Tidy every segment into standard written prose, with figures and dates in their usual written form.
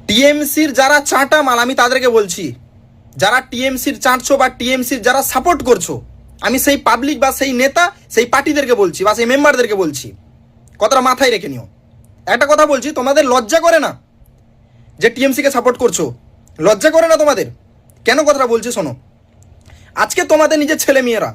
টিএমসির যারা চাঁটা মাল, আমি তাদেরকে বলছি, যারা টিএমসির চাঁটছো বা টিএমসির যারা সাপোর্ট করছো, আমি সেই পাবলিক বা সেই নেতা সেই পার্টিদেরকে বলছি বা সেই মেম্বারদেরকে বলছি, কথাটা মাথায় রেখে নিও। একটা কথা বলছি, তোমাদের লজ্জা করে না যে টিএমসিকে সাপোর্ট করছো? লজ্জা করে না তোমাদের? কেন কথাটা বলছি শোনো। আজকে তোমাদের নিজের ছেলে মেয়েরা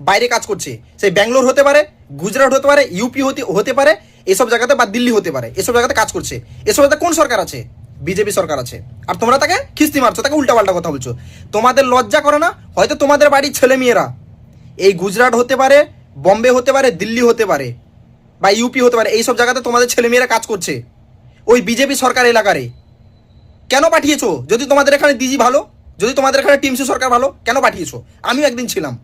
বাইরে কাজ করছে, সেই ব্যাঙ্গালোর হতে পারে, গুজরাট হতে পারে, ইউপি হতে পারে, এসব জায়গাতে, বা দিল্লি হতে পারে, এসব জায়গাতে কাজ করছে। এসব জায়গাতে কোন সরকার আছে? বিজেপি সরকার আছে। আর তোমরা তাকে খিস্তি মারছো, তাকে উল্টাপাল্টা কথা বলছো। তোমাদের লজ্জা করে না? হয়তো তোমাদের বাড়ির ছেলে মেয়েরা এই গুজরাট হতে পারে, বম্বে হতে পারে, দিল্লি হতে পারে, বা ইউপি হতে পারে, এইসব জায়গাতে তোমাদের ছেলে মেয়েরা কাজ করছে ওই বিজেপি সরকার এলাকারে। কেন পাঠিয়েছো? যদি তোমাদের এখানে দিদি ভালো, যদি তোমাদের এখানে টিএমসি সরকার ভালো, কেন পাঠিয়েছো? আমিও একদিন ছিলাম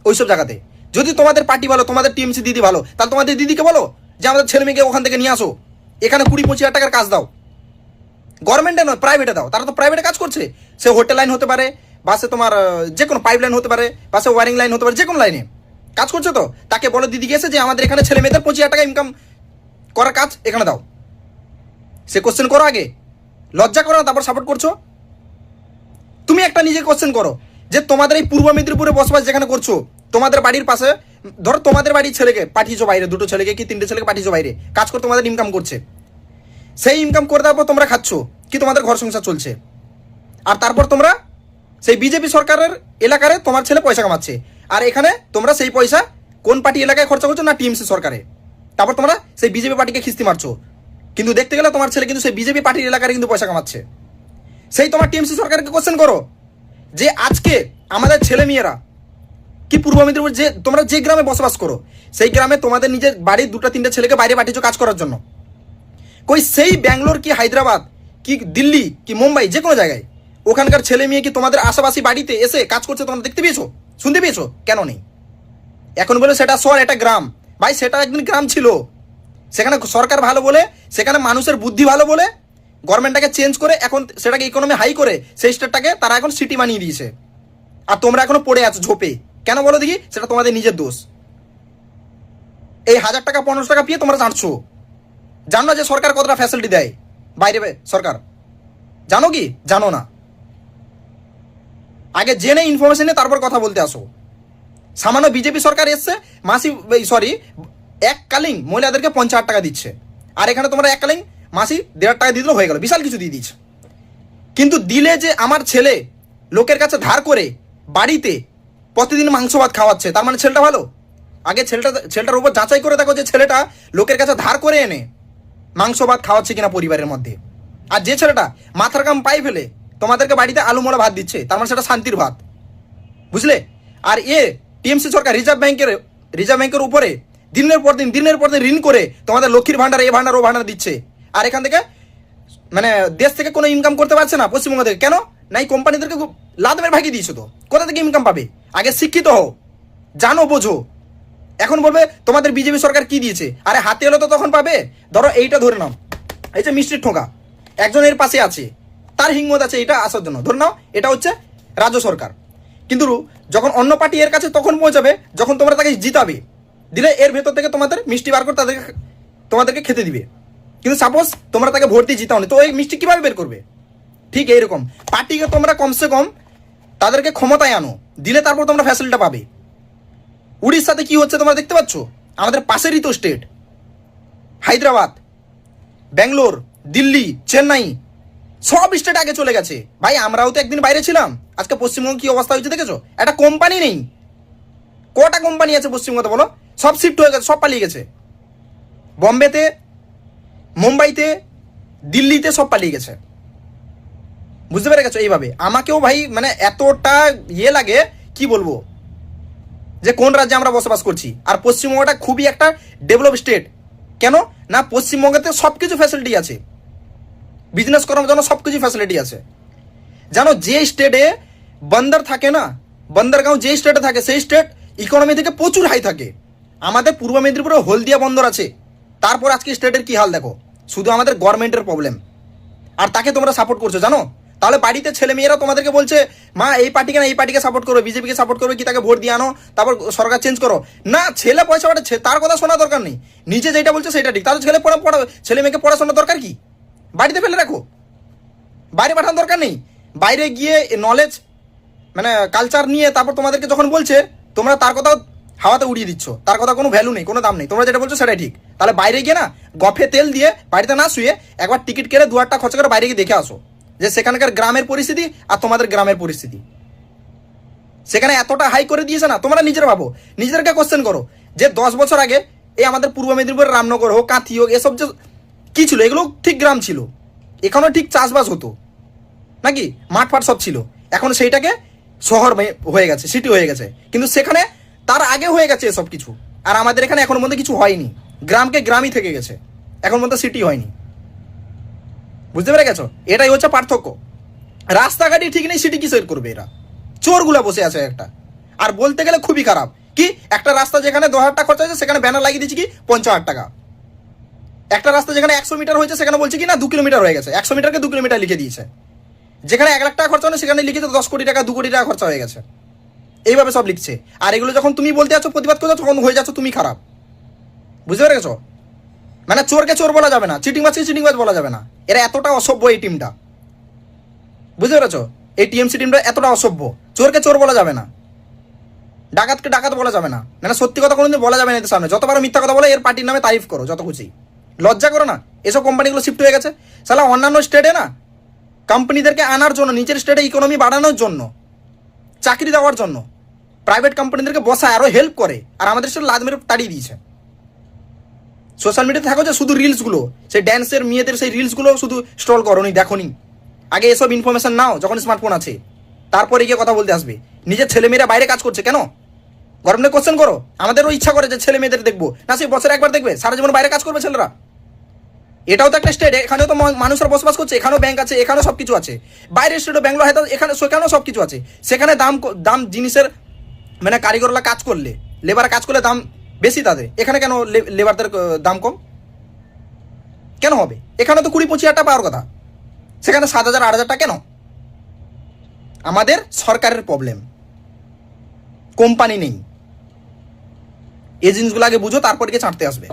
ওইসব জায়গাতে। যদি তোমাদের পার্টি ভালো, তোমাদের টিএমসি দিদি ভালো, তাহলে তোমাদের দিদিকে বলো যে আমাদের ছেলে মেয়েকে ওখান থেকে নিয়ে আসো, এখানে 20-25 হাজার টাকার কাজ দাও। গভর্নমেন্টে নয়, প্রাইভেটে দাও। তারা তো প্রাইভেটে কাজ করছে, সে হোটেল লাইন হতে পারে, বা সে তোমার যে কোনো পাইপ লাইন হতে পারে, বা সে ওয়ারিং লাইন হতে পারে, যে কোনো লাইনে কাজ করছে। তো তাকে বলো দিদি গেছে যে আমাদের এখানে ছেলে মেয়েদের 25 হাজার টাকা ইনকাম করার কাজ এখানে দাও। সে কোশ্চেন করো আগে। লজ্জা করো না তারপর সাপোর্ট করছো? তুমি একটা নিজে কোশ্চেন করো যে তোমাদের এই পূর্ব মেদিনীপুরে বসবাস যেখানে করছো, তোমাদের বাড়ির পাশে, ধরো তোমাদের বাড়ির ছেলেকে পাঠিয়েছো বাইরে, 2টো ছেলেকে কি 3টে ছেলেকে পাঠিয়েছো বাইরে কাজ করে, তোমাদের ইনকাম করছে। সেই ইনকাম করে দেওয়ার পর তোমরা খাচ্ছ কি? তোমাদের ঘর সংসার চলছে। আর তারপর তোমরা সেই বিজেপি সরকারের এলাকারে তোমার ছেলে পয়সা কামাচ্ছে, আর এখানে তোমরা সেই পয়সা কোন পার্টি এলাকায় খরচা করছো? না টিএমসি সরকারে। তারপর তোমরা সেই বিজেপি পার্টিকে খিস্তি মারছো, কিন্তু দেখতে গেলে তোমার ছেলে কিন্তু সেই বিজেপি পার্টির এলাকায় কিন্তু পয়সা কামাচ্ছে। সেই তোমার টিএমসি সরকারকে কোশ্চেন করো যে আজকে আমাদের ছেলে মেয়েরা কি পূর্ব মেদিনীপুর, যে তোমরা যে গ্রামে বসবাস করো, সেই গ্রামে তোমাদের নিজের বাড়ির 2-3টে ছেলেকে বাইরে পাঠিয়েছো কাজ করার জন্য। কই সেই ব্যাঙ্গালোর কি হায়দ্রাবাদ কি দিল্লি কি মুম্বাই, যে কোনো জায়গায় ওখানকার ছেলে মেয়ে কি তোমাদের আশেপাশে বাড়িতে এসে কাজ করছে তোমরা দেখতে পেয়েছো, শুনতে পেয়েছো? কেন নেই? এখন বলে সেটা শহর, এটা গ্রাম। ভাই সেটা একদিন গ্রাম ছিল, সেখানে সরকার ভালো বলে, সেখানে মানুষের বুদ্ধি ভালো বলে গভর্নমেন্টটাকে চেঞ্জ করে এখন সেটাকে ইকোনমি হাই করে সেই স্টেটটাকে তারা এখন সিটি বানিয়ে দিয়েছে। আর তোমরা এখনো পড়ে আছো ঝোপে। কেন বলো দেখি? সেটা তোমাদের নিজের দোষ। এই 1000 টাকা 1500 টাকা পেয়ে তোমরা জানছো, জানো না যে সরকার কতটা ফ্যাসিলিটি দেয় বাইরে সরকার? জানো কি? জানো না। আগে জেনে ইনফরমেশন নিয়ে তারপর কথা বলতে আসো। সামান্য বিজেপি সরকার এসছে, মাসি এককালীন মহিলাদেরকে 50,000 টাকা দিচ্ছে, আর এখানে তোমরা এককালীন মাসি 1,500 টাকা দিয়ে দিলে হয়ে গেল, বিশাল কিছু দিয়ে দিচ্ছে। কিন্তু দিলে যে আমার ছেলে লোকের কাছে ধার করে বাড়িতে প্রতিদিন মাংস ভাত খাওয়াচ্ছে, তার মানে ছেলেটা ভালো? আগে ছেলেটার উপর যাচাই করে দেখো যে ছেলেটা লোকের কাছে ধার করে এনে মাংস ভাত খাওয়াচ্ছে কিনা পরিবারের মধ্যে। আর যে ছেলেটা মাথার কাম পাই ফেলে তোমাদেরকে বাড়িতে আলু মোড়া ভাত দিচ্ছে, তার মানে সেটা শান্তির ভাত, বুঝলে? আর টিএমসি সরকার রিজার্ভ ব্যাংকের উপরে দিনের পর দিন ঋণ করে তোমাদের লক্ষ্মীর ভান্ডার, এ ভান্ডার ও ভান্ডার দিচ্ছে, আর এখান থেকে মানে দেশ থেকে কোনো ইনকাম করতে পারছে না পশ্চিমবঙ্গ থেকে। কেন? নাই কোম্পানিদেরকে লাদমের ভাগিয়ে দিয়েছো। তো কোথা থেকে ইনকাম পাবে? আগে শিক্ষিত হও, জানো, বোঝো। এখন বলবে তোমাদের বিজেপি সরকার কি দিয়েছে, আরে হাতে এলো তো তখন পাবে। ধরো এইটা ধরে নাও, এই যে মিষ্টির ঠোঙা, একজনের পাশে আছে, তার হিম্মত আছে এটা আসার জন্য, ধরে নাও এটা হচ্ছে রাজ্য সরকার। কিন্তু যখন অন্য পার্টি এর কাছে তখন পৌঁছাবে যখন তোমরা তাকে জিতাবে, দিলে এর ভেতর থেকে তোমাদের মিষ্টি বার করে তোমাদেরকে খেতে দিবে। কিন্তু সাপোজ তোমরা তাকে ভোট দিয়ে জিতাওনি, তো ওই মিষ্টি কিভাবে বের করবে? ঠিক এইরকম পার্টিকে তোমরা কমসে কম তাদেরকে ক্ষমতায় আনো, দিলে তারপর তোমরা ফ্যাসিলিটিটা পাবে। উড়িষ্যাতে কি হচ্ছে তোমরা দেখতে পাচ্ছ? আমাদের পাশেরই তো স্টেট, হায়দ্রাবাদ, ব্যাঙ্গালোর, দিল্লি, চেন্নাই, সব স্টেট আগে চলে গেছে। ভাই আমরাও তো একদিন বাইরে ছিলাম। আজকে পশ্চিমবঙ্গ কি অবস্থা হয়েছে দেখেছো? একটা কোম্পানি নেই। কটা কোম্পানি আছে পশ্চিমবঙ্গে বলো? সব শিফট হয়ে গেছে, সব পালিয়ে গেছে। বম্বেতে, মুম্বাইতে, দিল্লিতে সব পালিয়ে গেছে। বুঝতে পেরে গেছো? এইভাবে আমাকেও ভাই মানে এতটা লাগে কি বলবো, যে কোন রাজ্যে আমরা বসবাস করছি। আর পশ্চিমবঙ্গটা খুবই একটা ডেভেলপ স্টেট। কেন না? পশ্চিমবঙ্গতে সব কিছু ফ্যাসিলিটি আছে, বিজনেস করার জন্য সব কিছু ফ্যাসিলিটি আছে। জানো যে স্টেটে বন্দর থাকে না, বন্দরগাঁও যে স্টেটে থাকে, সেই স্টেট ইকোনমি থেকে প্রচুর হাই থাকে। আমাদের পূর্ব মেদিনীপুরে হলদিয়া বন্দর আছে, তারপর আজকে স্টেটের কি হাল দেখো। শুধু আমাদের গভর্নমেন্টের প্রবলেম, আর তাকে তোমরা সাপোর্ট করছো জানো। তাহলে বাড়িতে ছেলে মেয়েরা তোমাদেরকে বলছে মা এই পার্টিকে না এই পার্টিকে সাপোর্ট করো, বিজেপিকে সাপোর্ট করবে, কি তাকে ভোট দিয়ে আনো, তারপর সরকার চেঞ্জ করো। না, ছেলে পয়সা পাঠাচ্ছে তার কথা শোনা দরকার নেই, নিজে যেটা বলছে সেটা ঠিক। তাহলে ছেলে মেয়েকে পড়াশোনার দরকার কি? বাড়িতে ফেলে রাখো। বাইরে পাঠানোর দরকার নেই। বাইরে গিয়ে নলেজ মানে কালচার নিয়ে তারপর তোমাদেরকে যখন বলছে, তোমরা তার কথা হাওয়াতে উড়িয়ে দিচ্ছ, তার কথা কোনো ভ্যালু নেই, কোনো দাম নেই। তোমরা যেটা বলছো সেটাই ঠিক। তাহলে বাইরে গিয়ে না গফে তেল দিয়ে বাড়িতে না শুয়ে একবার টিকিট কেটে 2,000 টাকা খরচা করে বাইরে গিয়ে দেখে আসো যে সেখানকার গ্রামের পরিস্থিতি আর তোমাদের গ্রামের পরিস্থিতি। সেখানে এতটা হাই করে দিয়েছে না, তোমরা নিজেরা ভাবো, নিজেদেরকে কোশ্চেন করো যে 10 বছর আগে এই আমাদের পূর্ব মেদিনীপুরের রামনগর হোক, কাঁথি হোক, এসব যে কী ছিল, এগুলো ঠিক গ্রাম ছিল, এখানেও ঠিক চাষবাস হতো নাকি, মাঠ ফাট সব ছিল। এখন সেইটাকে শহর হয়ে গেছে, সিটি হয়ে গেছে, কিন্তু সেখানে তার আগে হয়ে গেছে এসব কিছু। আর আমাদের এখানে এখন মধ্যে কিছু হয়নি, গ্রামকে গ্রামই থেকে গেছে, এখন মধ্যে সিটি হয়নি। বুঝতে পেরে গেছো? এটাই হচ্ছে পার্থক্য। রাস্তাঘাটই ঠিক নেই, সিটি কিসের করবে এরা? চোরগুলা বসে আছে একটা। আর বলতে গেলে খুবই খারাপ কি, একটা রাস্তা যেখানে 10,000 টাকা খরচা হয়েছে সেখানে ব্যানার লাগিয়ে দিচ্ছি কি 50,000 টাকা। একটা রাস্তা যেখানে 100 মিটার হয়েছে সেখানে বলছে কি না 2 কিলোমিটার হয়ে গেছে, 100 মিটারকে 2 কিলোমিটার লিখে দিয়েছে। যেখানে 1 লাখ টাকা খরচা হলো সেখানে লিখেছে 10 কোটি টাকা, 2 কোটি টাকা খরচা হয়ে গেছে। এইভাবে সব লিখছে। আর এগুলো যখন তুমি বলতে যাচ্ছ, প্রতিবাদ করছো, তখন হয়ে যাচ্ছ তুমি খারাপ। বুঝতে পেরে গেছো? মানে চোরকে চোর বলা যাবে না, চিটিংবাজকে চিটিংবাজ বলা যাবে না। এরা এতটা অসভ্য এই টিমটা। বুঝতে পেরেছো? এই টিএমসি টিমটা এতটা অসভ্য। চোরকে চোর বলা যাবে না, ডাকাতকে ডাকাত বলা যাবে না, মানে সত্যি কথা কোনোদিন বলা যাবে না এদের সামনে। যতবার মিথ্যা কথা বলে এর পার্টির নামে তারিফ করো যত খুশি, লজ্জা করো না? এসব কোম্পানিগুলো শিফট হয়ে গেছে সালা অন্যান্য স্টেটে না, কোম্পানিদেরকে আনার জন্য, নিজের স্টেটে ইকোনমি বাড়ানোর জন্য, চাকরি দেওয়ার জন্য প্রাইভেট কোম্পানিদেরকে বসায় আরও হেল্প করে, আর আমাদের সাথে লাদ মেরে তাড়িয়ে দিয়েছে। সোশ্যাল মিডিয়াতে থাকো যে শুধু রিলসগুলো, সেই ড্যান্সের মেয়েদের সেই রিলসগুলো শুধু স্ট্রল করো, নি দেখো নি। আগে এসব ইনফরমেশন নাও যখন স্মার্টফোন আছে, তারপরে গিয়ে কথা বলতে আসবে। নিজের ছেলেমেয়েরা বাইরে কাজ করছে কেন? গরম নিয়ে কোশ্চেন করো। আমাদেরও ইচ্ছা করে যে ছেলে মেয়েদের দেখবো না, সেই বছরে একবার দেখবে, সারা জীবন বাইরে কাজ করবে ছেলেরা। এটাও তো একটা স্টেট, এখানেও তো মানুষরা বসবাস করছে, এখানেও ব্যাংক আছে, এখানেও সব কিছু আছে। বাইরের স্টেটও ব্যাঙ্গালোর হয়তো, এখানে সেখানেও সব কিছু আছে। সেখানে দাম জিনিসের মানে কারিগররা কাজ করলে, লেবার কাজ করলে দাম বেশি তাদের, এখানে কেন লেবারদের দাম কম কেন হবে? এখানে তো 20-25 হাজার টাকা পাওয়ার কথা, সেখানে 7,000 8,000 টাকা কেন? আমাদের সরকারের প্রবলেম, কোম্পানি নেই। এই জিনিসগুলো আগে বুঝো, তারপর গিয়ে ছাঁটতে আসবে।